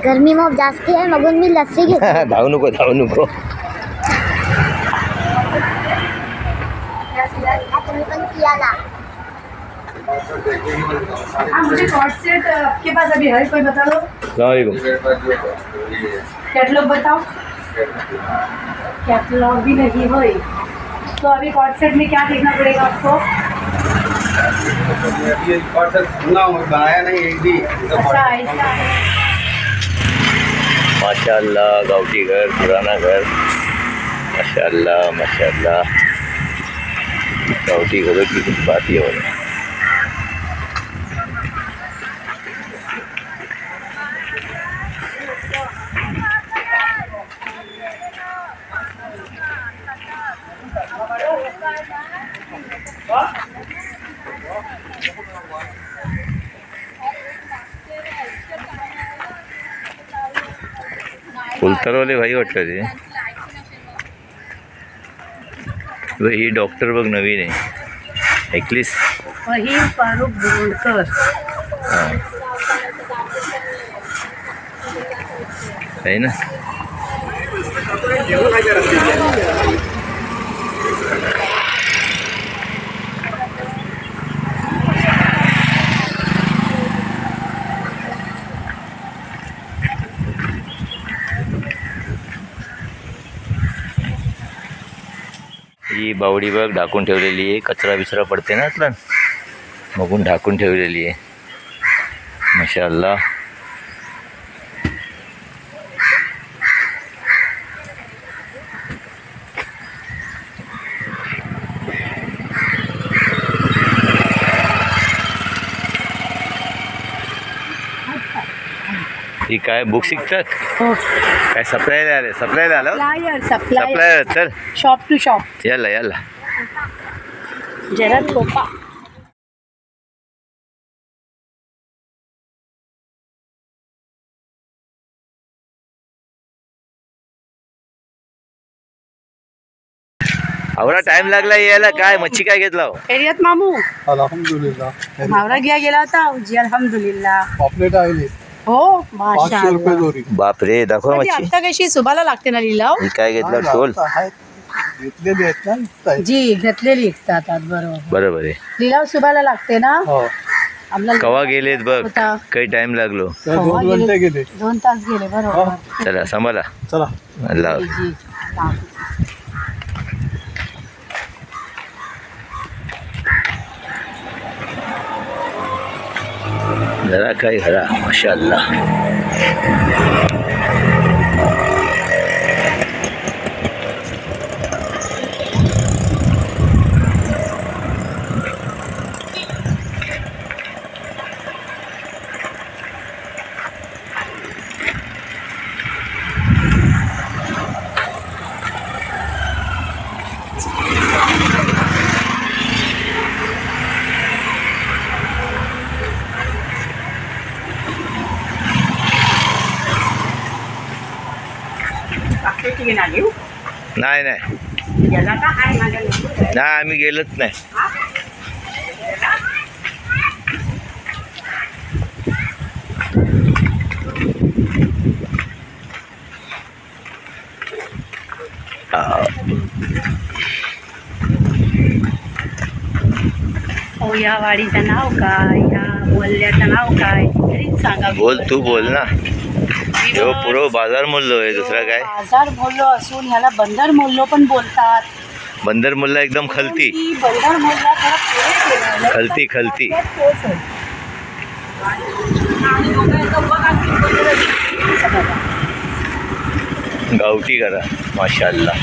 गर्मी मग जास्त आहे मगून मी लस्सी घेते. धावू नको मुझे कॉर्ड सेट आपके पास अभी है कोई बता दो. कैटलॉग बताओ. कैटलॉग भी नहीं है तो अभी कॉर्ड सेट में क्या देखना पड़ेगा आपको. बनाया नहीं एक भी. अच्छा ऐसा है. माशाअल्लाह गावठी घर, पुराना घर. माशाअल्लाह गावठी घरों की कुछ बात ही हो रही है. फुलतरवाले भाई वाटलं ते. ही डॉक्टर बघ नवीन आहे, ऐकलीस. वही फारूक बोलकर आहे ना. ही बावडी बघ ढाकून ठेवलेली आहे. कचरा बिचरा पडते ना आतला मगून ढाकून ठेवलेली आहे. माशाअल्लाह. ही काय बुक शिकतात काय. सप्लायला आलं सप्लायर. चल शॉप टू शॉप. याला जरा थोपा. आवरा टाइम लागला यायला. काय मच्छी काय घेतला एरियात मामू. अल्हम्दुलिल्लाह. मावरा गेला होता जी. अल्हम्दुलिल्लाह. पॉपलेट आले हो माशाअल्लाह. दोरी. बापरे दाखव मच्छी. आता कशी सुबाला लागते ना लिलाव. ही काय घेतला टोल. घेतलेली आहेत ना. जी घेतलेली विकतात बरोबर आहे. लिलाव सुबाला लागते ना. आपल्याला कवा गेलेत बघ. होता. काही टाइम लागलो. 2 घंटे गेले. 2 तास गेले बरोबर. चला सांभाळा. चला. अल्लाह. जी जरा काय घरा. माशाअल्लाह. नाही आम्ही गेलोच नाही. या वाडीचं नाव काय. या बोलल्याचं नाव काय तरी सांगा. बोल तू बोल ना. हो पुरो बाजार मूल्य आहे. दुसरा काय. बाजार मूल्य असून ह्याला बंदर मूल्य पण बोलतात. बंदर मुल्ला एकदम खलती. बंदर मूल्य खलती. गावठी करा. माशाअल्लाह.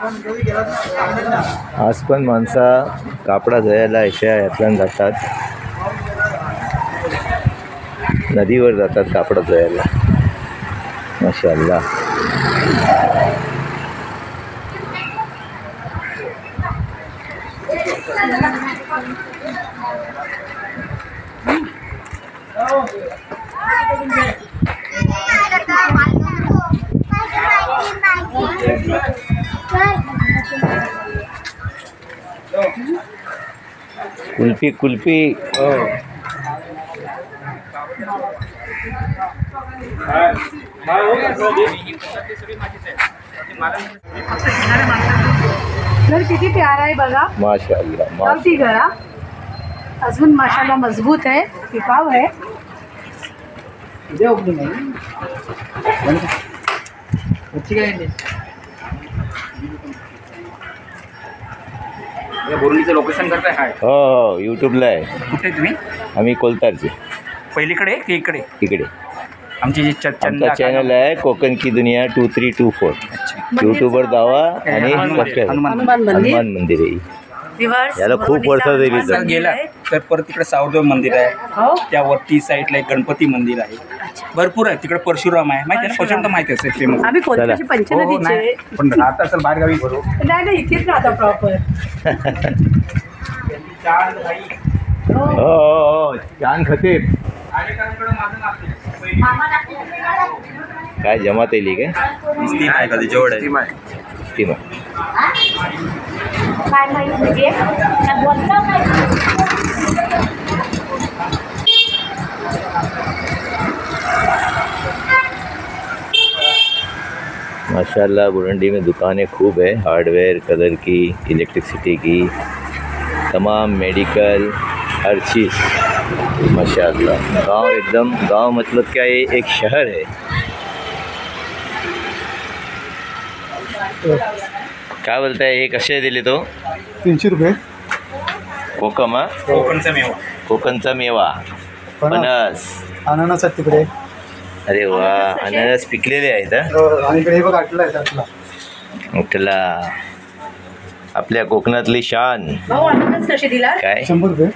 आज पण माणसा कापडा धुवायला अशा यातल्यान जातात, नदीवर जातात कापडा धुवायला. माशाअल्लाह. कुल्फी कुल्फी. घर किती प्यारा आहे बघा. माशाअल्लाह. गावठी घरा अजून माशाला मजबूत आहे, टिकाऊ आहे. बोर्लीचं लोकेशन करताय हाय हो हो, यूट्यूबला आहे. कुठे तुम्ही? आम्ही कोलतारचे. पहिलीकडे की इकडे? इकडे आमची जी आमचा चॅनल आहे कोकण की दुनिया 2324. यूट्यूबवर जावा आणि सबस्क्राईब. हनुमान मंदिर हनुमान मंदिर आहे. रिव्हर्स याला खूप वर्ष झाली हनुमान तर. मंदिर गेला आहे. तर परत तिकडे सावदेव मंदिर आहे, हो त्यावरती साईडला एक गणपती मंदिर आहे. भरपूर आहे तिकडे. परशुराम आहे, माहिती आहे ना? परशुराम तर माहिती असेल फेमस. आम्ही कोणत्याची हो पंचनदीचे. नाही पण राहत असेल बाहेरगावी भरू. नाही इथेच राहता प्रॉपर. हो हो हो, छान खतीब. काय जमात येईल काय कधी जेवढ आहे स्टीम. काय माहिती म्हणजे काय बोलता काय? माशाल्लाह बुरंडी में दुकानें खूब है, हार्डवेयर, कलर की, इलेक्ट्रिसिटी की, तमाम मेडिकल, हर चीज़. माशाल्लाह गांव एकदम, गांव मतलब क्या ये एक शहर है. काय बोलताय हे कसे दिले तो? 300 रुपये. कोकम हा? कोकणचा मेवा. कोकणचा मेवा. फणस. अननस आहेत तिकडे. अरे वा, अननस पिकलेले आहेत हा? आणि इकडे हे बघ आटला आहे त्यातला. उठला आपल्या कोकणातली शान. भाऊ अननस कसे दिला? काय 100 रुपये.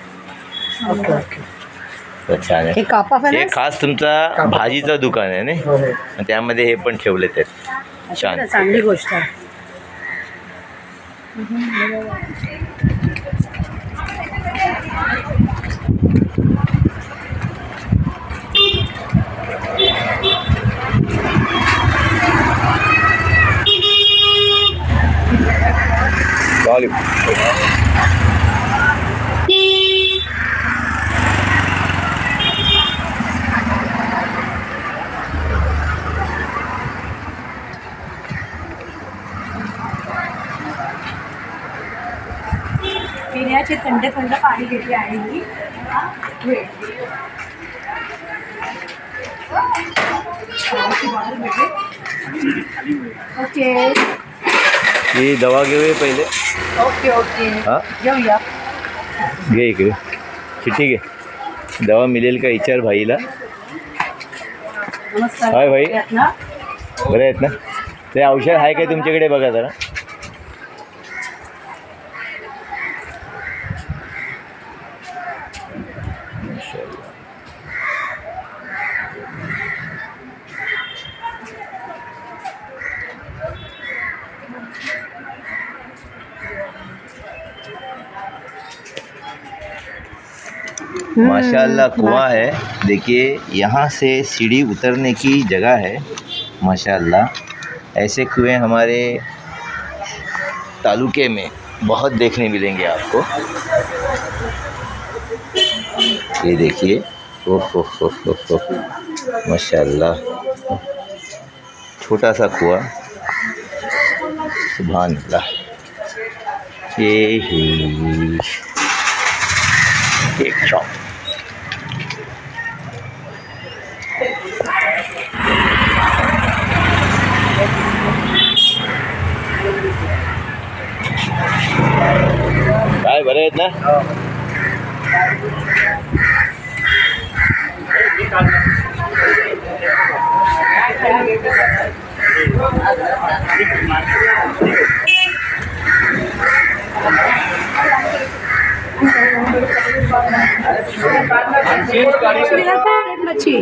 छान आहे. हे कापा हे फणस खास तुमचा भाजीचं दुकान आहे ना? हो हो. त्यामध्ये हे पण ठेवले ते छान. चांगली गोष्ट आहे. पिण्याचे थंड थंड पाणी घेतले आहे मी. ओके ही दवा घेऊया पहिले. ओके ओके हां घेऊया. घे इकडे चिठ्ठी घे. दवा मिळेल का विचार भाईला. नमस्कार. हाय भाई. आहेत ना? बरे आहेत ना? ते औषध आहे काय तुमच्याकडे बघा जरा. माशाल्लाह कुआं है. देखिए यहाँ से सीढ़ी उतरने की जगह है. माशाल्लाह ऐसे कुएं हमारे तालुके में बहुत देखने मिलेंगे आपको. ये देखिए, ओह माशाल्लाह छोटा सा कुआं. सुभान अल्लाह. ये केक शॉप. काय बरे आहेत ना? मच्छी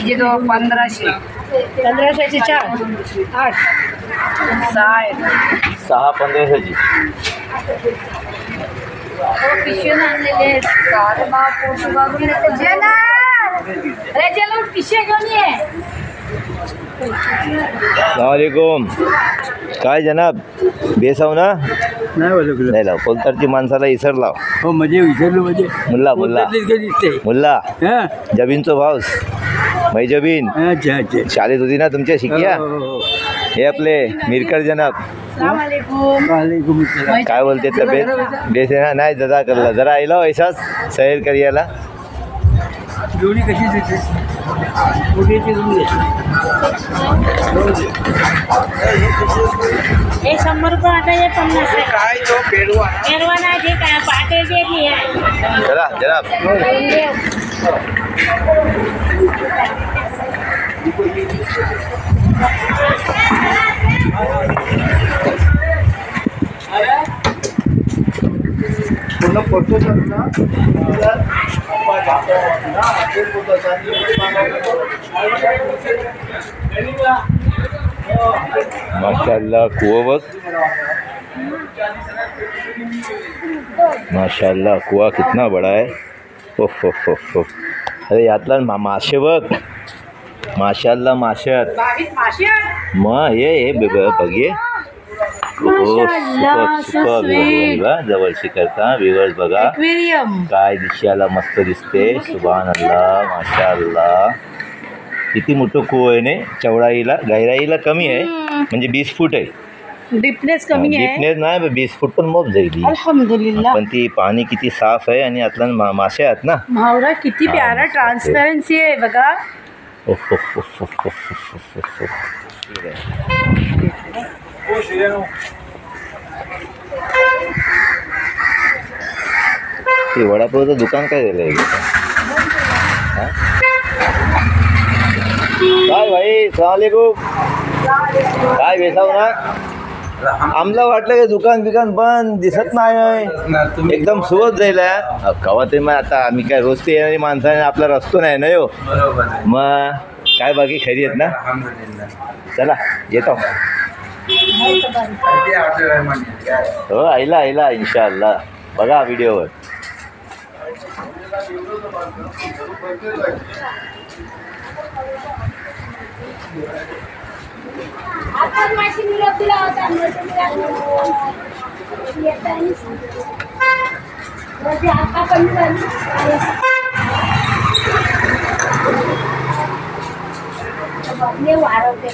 ये तो 1500 1500ची 4 8 6 6 1500ची. पिशवी आणलेले आहेत. अरे बाप, पोटू बाबून येते. अरे चलो पिशवी घेऊन ये. अस्सलामुअलैकुम. काय जनाब, बेसाव ना? नाही लाव. कोलतारची माणसाला इसर लाव. हो म्हणजे विचारलं म्हणजे मुल्ला मुल्ला मुल्ला हां जबीनचो भाऊस मै जबीन. अच्छा अच्छा शाळेत होती ना तुमच्या शिकिया. हो, हो, हो. हे आपले मिरकर जनाब. वालेकुम अस्सलाम. काय बोलते तब्येत बेस आहे ना? नाही जरा करला जरा आईला ऐसाच सैर करियाला. जोडी कशी देते मोठीची जोडी हे 100 रुपये आता हे 50 आहे. काय तो पेडवा पेरवा नाही ते काय पाटे जे की आहे. चला जनाब. पूर्ण फोटो ना माशाल्लाह कुआ बघ. माशाल्लाह कुआ कितना बड़ा है. हो. अरे यातला मासे बघ. माशाल्लाह माशात मग हे बघे. जवळशी करता विवर्स बघा काय दिशाला मस्त दिसते. सुभान अल्लाह माशाल्लाह. किती मोठं कुव आहे ने. चौडाईला गहिराईला कमी आहे म्हणजे 20 फूट आहे. डिपनेस कमी आहे. डिपनेस नाही 20 फूट पण मोप जाईल. अल्हम्दुलिल्लाह. पण ती पाणी किती साफ आहे आणि आतला मासे आहेत ना. भावरा किती प्यारा ट्रान्सपरन्सी आहे बघा. ते वडापावचं दुकान काय झालं आहे? काय भाई सलामकुम. काय बेसाव ना. आम्हाला वाटलं की दुकान बिकान बंद दिसत नाही. एकदम सुवत जाईल कवा ते. मग आता आम्ही काय रोज ते येणारी माणसाने आपला रस्तो नाही ना यो. मग काय बाकी खरी आहेत ना. चला येतो. हो आईला इन्शाअल्लाह. बघा व्हिडिओवर. आपण माशी मिळत दिला होता. आता पण वाढवते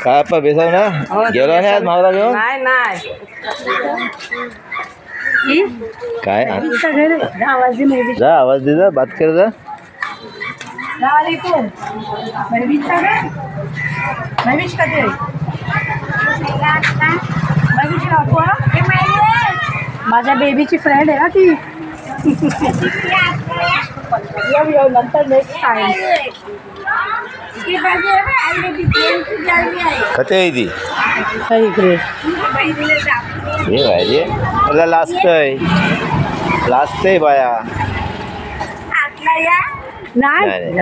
काय आपा बेसाव ना. गेलो नाही आज मावला घेऊन. नाही काय आवाज दे मेरी. जा आवाज दे जा. बात कर जा. सलामकुम. महवीश का है? महवीश का है? महवीश राखो. माझ्या बेबीची फ्रेंड आहे ना ती. येऊ नंतर नेक्स्ट टाइम. कथे आहे ती. इकडे हे पाहिजे मला लाजतंय बाया. नाही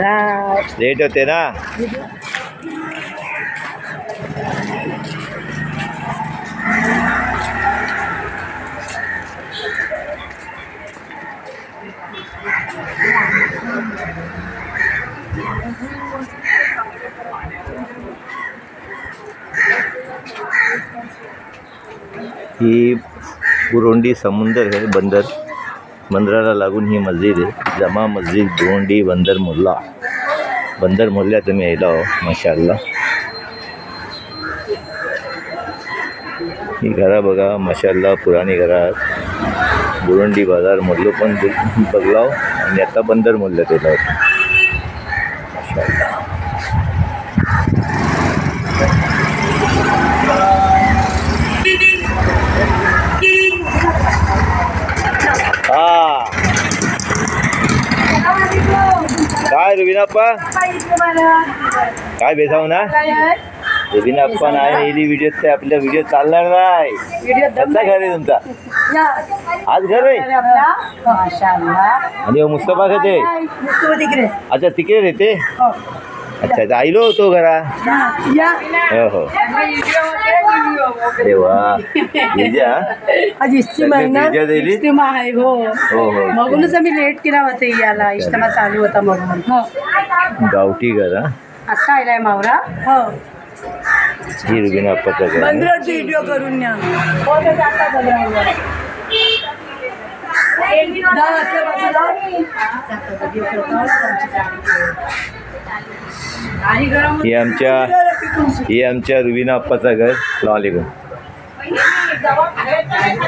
लेट होते ना. ही बुरोंडी समुंदर है. बंदराला लागून ही मस्जिद आहे. जमा मस्जिद बुरोंडी बंदर मोहल्ल्यात तुम्ही यायला हो. माशाअल्लाह. ही घरा बघा माशाअल्लाह. पुराणी घरात बुरोंडी बाजार मोहल्लो पण बघलाव आणि आता बंदर मोहल्ल्यात येला माशाअल्लाह. काय रुबीन आप्पा काय बेसाव ना रुबीन आप्पा नाही येली व्हिडिओ ते आपल्या व्हिडिओ चालणार नाही. कसा घर आहे तुमचा आज घर आहे आणि मुस्तफा खाते अच्छा तिकडे रहते अच्छा अच्छा आईलो होतो घरा हो हो अरे वा गिरजा आज इस्तिमा आहे ना गिरजा दिली इस्तिमा आहे हो हो हो मगूनच आम्ही लेट केला होता याला इस्तिमा चालू होता म्हणून हो गावठी घर हा आता आलाय मावरा हो ही रुबीन आप्पाचं घर आहे. बंदराची व्हिडिओ करून न्या हो ते जाता बंदरावर ही आमच्या रुबीन आप्पाचं घर. अस्सलामुअलैकुम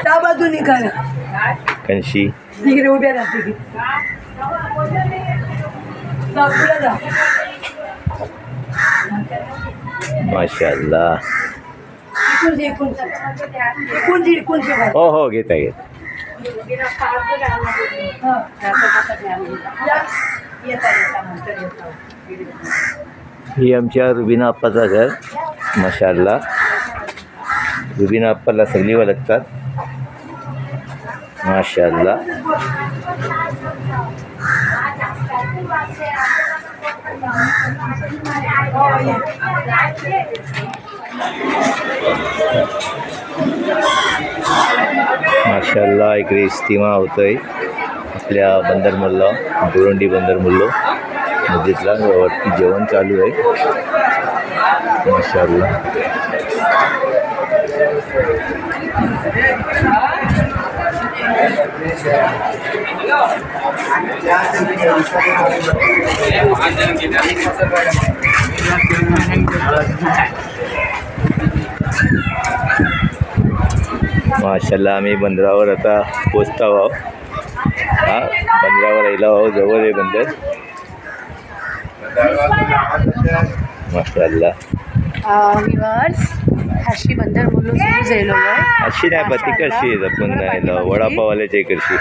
त्या बाजूने करा कणशी तिकडे उभ्या राहते माशाअल्लाह हो हो घेता घेत ही आमच्या रुबीन आप्पाचं घर माशाअल्लाह. रुबीन आप्पाला सगळी ओळखतात माशाअल्लाह. माशाअल्लाह इकडे इस्तिमा होतोय आपल्या बंदर मुल्लो बुरुंडी बंदर मुल्लो मस्जिदला वरती जेवण चालू आहे माशाअल्लाह. माशाअल्लाह आम्ही बंदरावर आता पोचतो आहोत. हा बंदरावर यायला आहोत जवळ आहे बंदर माशाअल्लाह. विवर्स हर्षी बंदर बोलून सुरू झालो आहे अशी नाही पती कशी आहे आपण यायला वडापाववाल्याच्या इकडची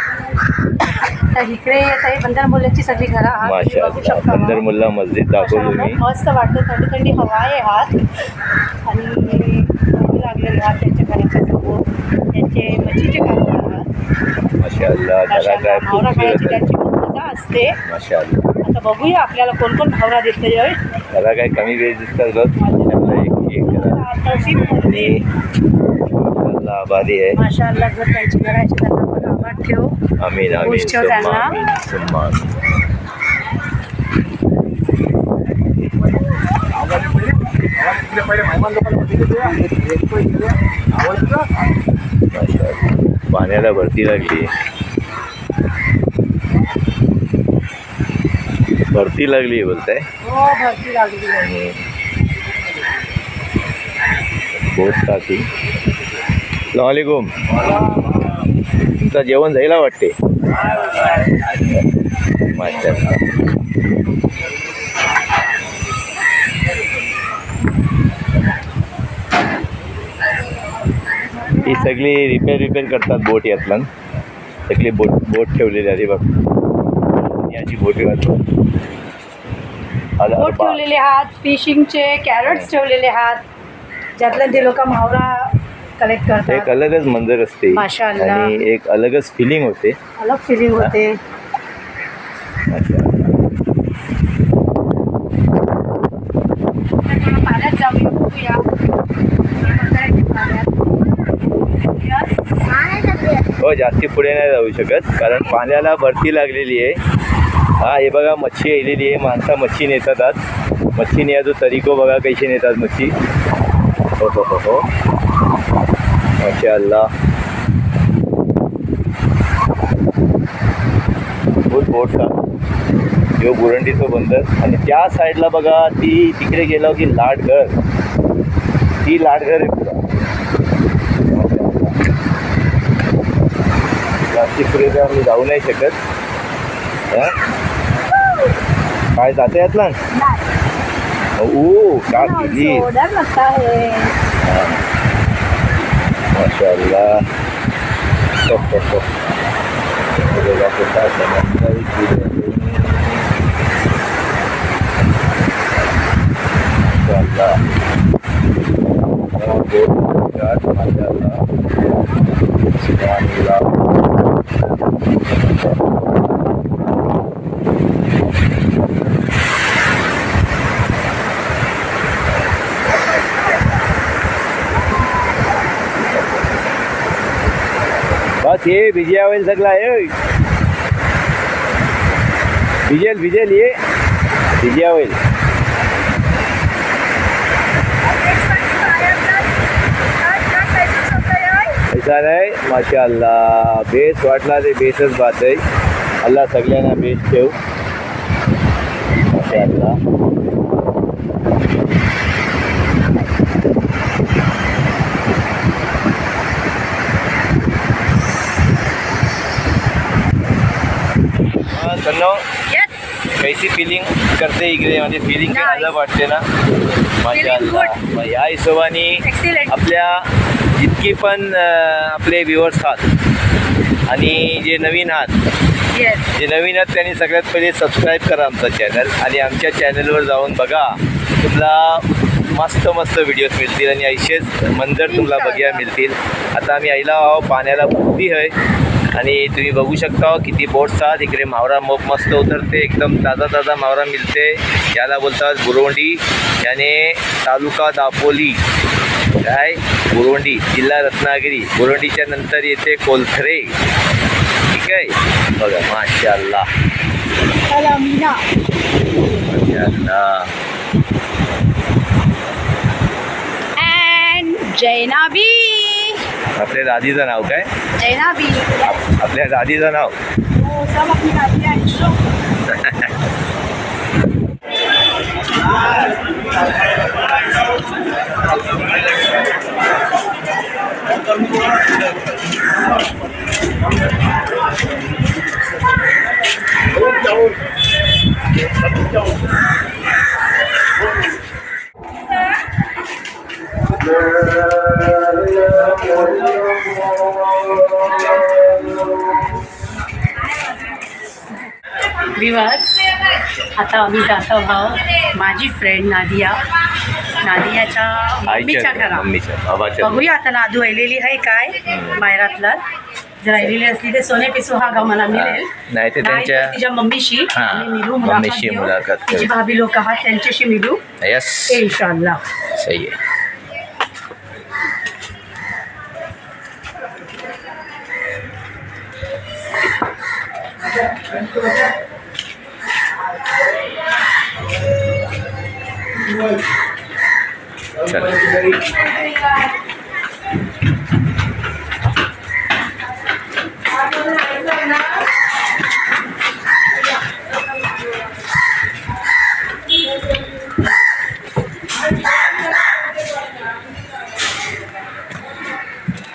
तर इकडे आता बंदर मुलाची सगळी घरं आहात माशाअल्लाह. बंदर मुल्ला मस्जिद दाखवलो मी मस्त वाटतं थंडी थंडी हवा आहे हात आणि लागलेले हात त्यांच्या घराच्या समोर त्यांचे मच्छीचे कारोबार आहात माशाअल्लाह. त्याला काय भावरा खूप खायची त्यांची खूप मजा असते. माशाअल्लाह. आता बघूया आपल्याला कोण कोण भावरा देते त्याला काय कमी वेळ दिसतात बघ एक करा आणि माशाअल्लाह आभारी आहे. माशाअल्लाह जर त्यांची घराची त्यांना पण आभार ठेव. आमीन आमीन खुश ठेव सुम्मा त्यांना. आमीन सुम्मा आमीन. माशाअल्लाह. पाण्याला भरती लागली भरती लागली बोलताय हो भरती लागली आहे. पोचसाठी अस्सलामुअलैकुम. तुमचं जेवण जायला वाटते माशाअल्लाह. ही सगळी रिपेअर करतात बोट यातलं सगळी बोट ठेवलेली आहे बघ याची बोटी वाटतो बोट ठेवलेले आहात फिशिंगचे कॅरेट्स ठेवलेले आहात ज्यातलं ते लोक मावरा कलेक्ट करतात. एक अलगच मंजर असते माशाअल्लाह. आणि एक अलगच फिलिंग होते. अलग फिलिंग होते. माशाअल्लाह. पाण्यात जाऊया बघूया हो जास्ती पुढे नाही जाऊ शकत कारण पाण्याला भरती लागलेली आहे. हा हे बघा मच्छी येलेली आहे. माणसं मच्छी नेतात आज. मच्छी न्यायचो तरीको बघा कशी नेतात मच्छी. हो हो हो हो माशाअल्लाह. बहुत बोट जो बुरंडीचं बंदर आणि त्या साईडला बघा ती तिकडे गेलो की लाटघर ती लाटघर आहे पुरा. जास्ती पुढे तर आम्ही जाऊ नाही शकत. काय जाते यातला ओ का केली माशाअल्लाह. हो हो हो माशाअल्लाह माशाअल्लाह सुभानअल्लाह। बस ये भिजिया होईल सगळा आहे भिजेल ये भिजिया होईल। ऐसा नाही माशाअल्लाह बेस वाटला ते बेसच बात आहे। अल्लाह सगळ्यांना बेस ठेव माशाअल्लाह। सन्नो कैसी फीलिंग करते इकडे म्हणजे फीलिंग काय अलग वाटते ना माशाअल्लाह। मग या हिशोबाने आपल्या जितकी पण आपले व्ह्युअर्स आहात आणि जे नवीन आहात त्यांनी सगळ्यात पहिले सबस्क्राईब करा आमचं चॅनल आणि आमच्या चॅनलवर जाऊन बघा तुम्हाला मस्त व्हिडिओज मिळतील आणि ऐसेच मंजर तुम्हाला बघायला मिळतील। आता आम्ही आईला आहो पाण्याला बुद्धी आहे आणि तुम्ही बघू शकता किती बोट्स आहेत इकडे। मावरा मोप मस्त उतरते एकदम ताजा मावरा मिळते याला बोलतात बुरोंडी याने तालुका दापोली काय बुरोंडी जिल्हा रत्नागिरी। बुरोंडीच्या नंतर येते कोलथरे ठीक आहे बघा माशाअल्लाह माशाअल्लाह। जैनाबी आपल्या दादीचं नाव काय जैनाबी आपल्या दादीचं नाव हो सब अपनी दादी विवास आता आम्ही जातो आहोत माझी फ्रेंड नादियाच्या मम्मीच्या घरात। बघूया आता नादू आलेली आहे काय बाहेरातला जर आलेली असली तर सोने पिसू हा गाव मला मिळेल नाही ते त्यांच्या तिच्या मम्मीशी मिलू मुलाखत तिची भाभी लोक आहात त्यांच्याशी मिलू यस इंशाल्लाह सही आहे। चल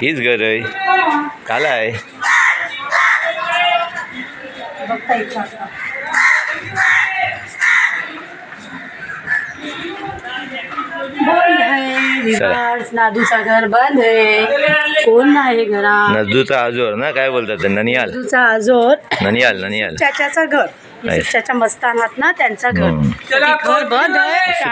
हीच घर आहे काला आहे बघता इच्छा बंद है विवास नादूचा घर बंद है कोण नाही घरात नजदूचा आजोर ना काय बोलतात ननियाल नादूचा आजोर ननियाल चाचाचं घर चाचा मस्तानात ना त्यांचं घर घर बंद आहे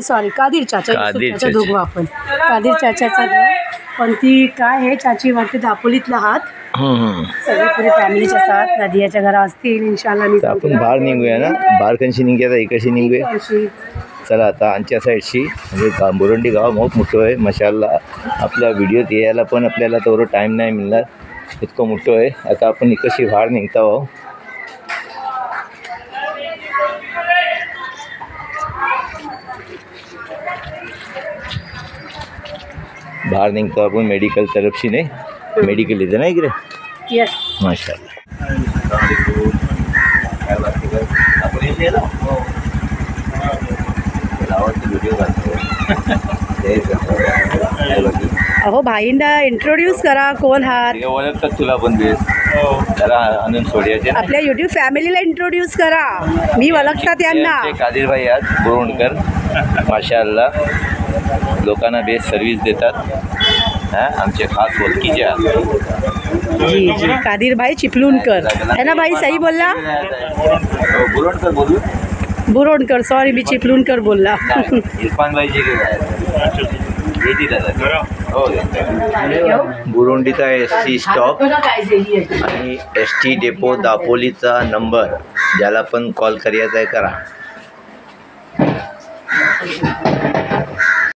सॉरी कादीर चाचा दोघं आपण कादीर चाचाचं घर पण ती काय आहे चाची वाटते दापोलीतला हात सगळे पुरे फॅमिलीच्या साथ नदियाच्या घरा असतील इंशाल्लाह। आपण बाहेर निघूया ना बाहेर कशी निघूया इकडशी निघूया चला आता आमच्या साईडशी म्हणजे बुरोंडी गाव खूप मोठं आहे माशाअल्लाह। आपल्या व्हिडिओत यायला पण आपल्याला तेवढं टाईम नाही मिळणार इतकं मोठं आहे। आता आपण इकडशी बाहेर निघता आहो बाहर निघतो आपण मेडिकल तरफशी नाही मेडिकल इथे नाही इकडे यस माशाअल्लाह। अहो भाईंना इंट्रोड्यूस करा कोण हात ओळखतात तुला पण बेस जरा आनंद सोडियाचे आपल्या युट्यूब फॅमिलीला इंट्रोड्यूस करा मी ओळखतात त्यांना कादिर भाई आहेत बोरवणकर माशाअल्लाह लोकांना बेस्ट सर्व्हिस देतात आमचे खास ओळखीचे आहेत जी कादिर भाई चिपलूणकर है ना भाई सही बोलला बोरवणकर बोलू बुरोणकर, सॉरी मी चिपळूणकर बोलला. इरफान भाईचे बुरुंडीचा ST स्टॉप आणि ST डेपो दापोलीचा नंबर ज्याला पण कॉल करायचा आहे करा.